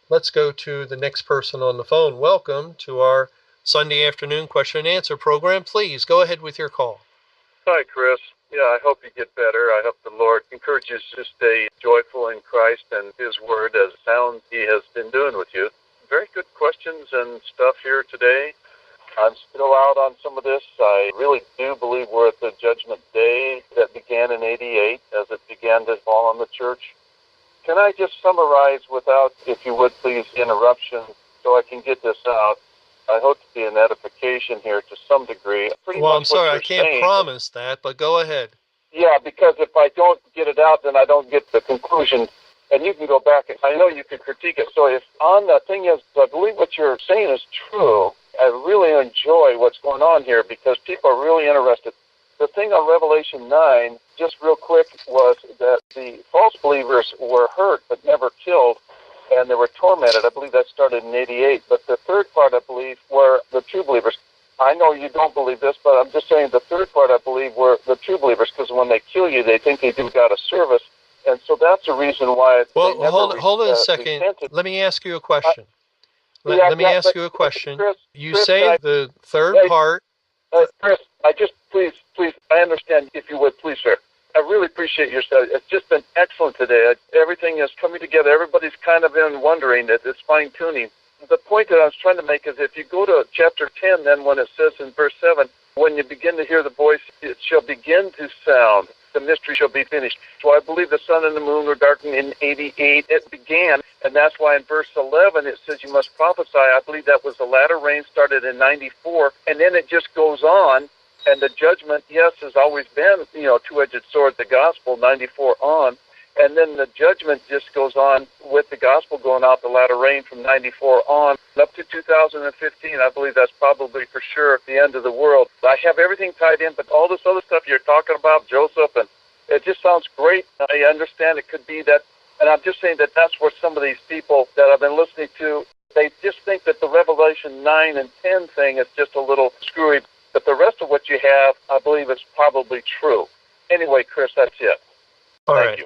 let's go to the next person on the phone. Welcome to our Sunday afternoon question and answer program. Please go ahead with your call. Hi, Chris. Yeah, I hope you get better. I hope the Lord encourages you to stay joyful in Christ and His Word as sound He has been doing with you. Very good questions and stuff here today. I'm still out on some of this. I really do believe we're at the Judgment Day that began in 88 as it began to fall on the church. Can I just summarize without, if you would please, interruption so I can get this out? I hope to be an edification here to some degree. Well, I'm sorry, I can't promise that, but go ahead. Yeah, because if I don't get it out, then I don't get the conclusion. And you can go back, and I know you can critique it. So if on the thing is, I believe what you're saying is true. I really enjoy what's going on here because people are really interested. The thing on Revelation 9, just real quick, was that the false believers were hurt but never killed, and they were tormented. I believe that started in 88. But the third part, I believe, were the true believers. I know you don't believe this, but I'm just saying the third part, I believe, were the true believers, because when they kill you, they think they do God a service. And so that's the reason why. Well, hold on a second. Let me ask you a question. Let me ask you a question. Chris, you say the third part. Chris, please, I understand, if you would, please, sir. I really appreciate your study. It's just been excellent today. Everything is coming together. Everybody's kind of been wondering that it's fine-tuning. The point that I was trying to make is if you go to chapter 10, then when it says in verse 7, when you begin to hear the voice, it shall begin to sound. The mystery shall be finished. So I believe the sun and the moon were darkened in 88. It began, and that's why in verse 11 it says you must prophesy. I believe that was the latter rain started in 94, and then it just goes on. And the judgment, yes, has always been, two-edged sword, the gospel, 94 on. And then the judgment just goes on with the gospel going out the latter rain from 94 on up to 2015. I believe that's probably for sure the end of the world. I have everything tied in, but all this other stuff you're talking about, Joseph, and it just sounds great. I understand it could be that, and I'm just saying that that's where some of these people that I've been listening to, they just think that the Revelation 9 and 10 thing is just a little screwy, but the rest of what you have, I believe, is probably true. Anyway, Chris, that's it. Thank you.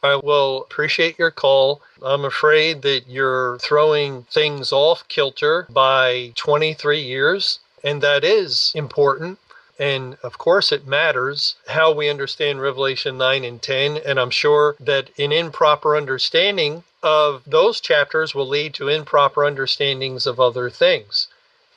I will appreciate your call. I'm afraid that you're throwing things off kilter by 23 years, and that is important. And of course, it matters how we understand Revelation 9 and 10. And I'm sure that an improper understanding of those chapters will lead to improper understandings of other things.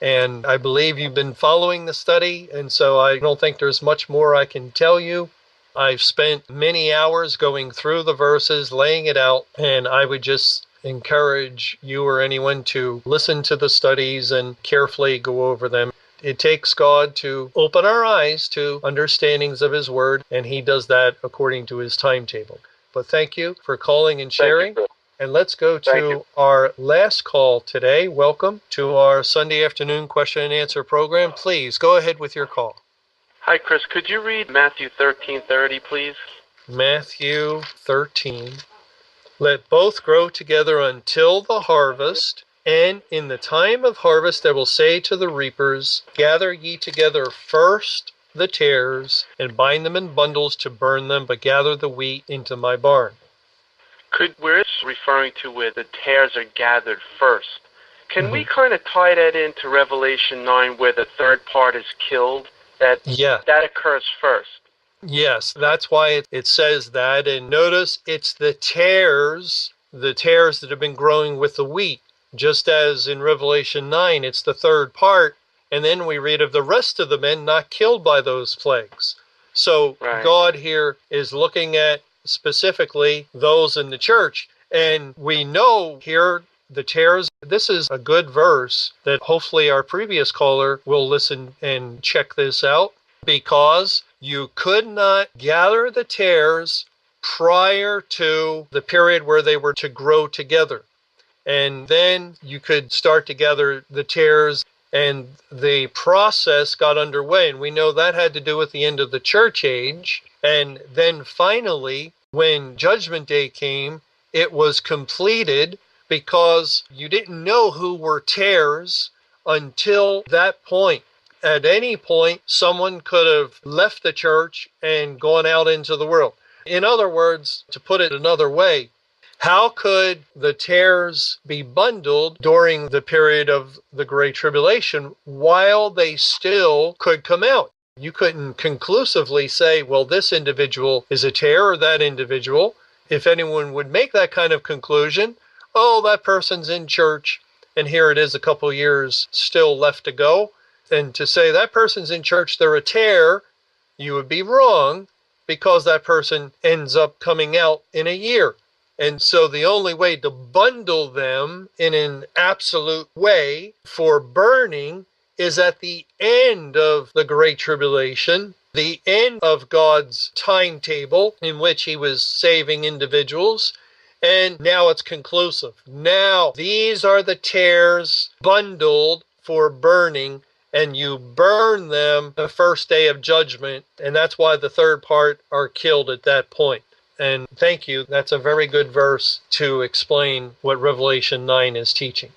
And I believe you've been following the study, and so I don't think there's much more I can tell you. I've spent many hours going through the verses, laying it out, and I would just encourage you or anyone to listen to the studies and carefully go over them. It takes God to open our eyes to understandings of His Word, and He does that according to His timetable. But thank you for calling and sharing. And let's go to our last call today. Welcome to our Sunday afternoon question and answer program. Please go ahead with your call. Hi, Chris. Could you read Matthew 13:30, please? Matthew 13. Let both grow together until the harvest, and in the time of harvest I will say to the reapers, gather ye together first the tares, and bind them in bundles to burn them, but gather the wheat into my barn. Where it's referring to where the tares are gathered first, can we kind of tie that into Revelation 9 where the third part is killed? That occurs first. Yes, that's why it says that. And notice it's the tares that have been growing with the wheat. Just as in Revelation 9, it's the third part. And then we read of the rest of the men not killed by those plagues. So God here is looking at specifically those in the church. And we know here the tares, this is a good verse that hopefully our previous caller will listen and check this out, because you could not gather the tares prior to the period where they were to grow together. And then you could start to gather the tares, and the process got underway. And we know that had to do with the end of the church age. And then finally, when Judgment Day came, it was completed, because you didn't know who were tares until that point. At any point, someone could have left the church and gone out into the world. In other words, to put it another way, How could the tares be bundled during the period of the Great Tribulation while they still could come out? You couldn't conclusively say, well, this individual is a tare or that individual. If anyone would make that kind of conclusion, oh, that person's in church, and here it is a couple years still left to go. And to say that person's in church, they're a tare, you would be wrong, because that person ends up coming out in a year. And so the only way to bundle them in an absolute way for burning is at the end of the Great Tribulation, the end of God's timetable in which he was saving individuals. And now it's conclusive. Now these are the tares bundled for burning, and you burn them the first day of judgment. And that's why the third part are killed at that point. And thank you. That's a very good verse to explain what Revelation 9 is teaching.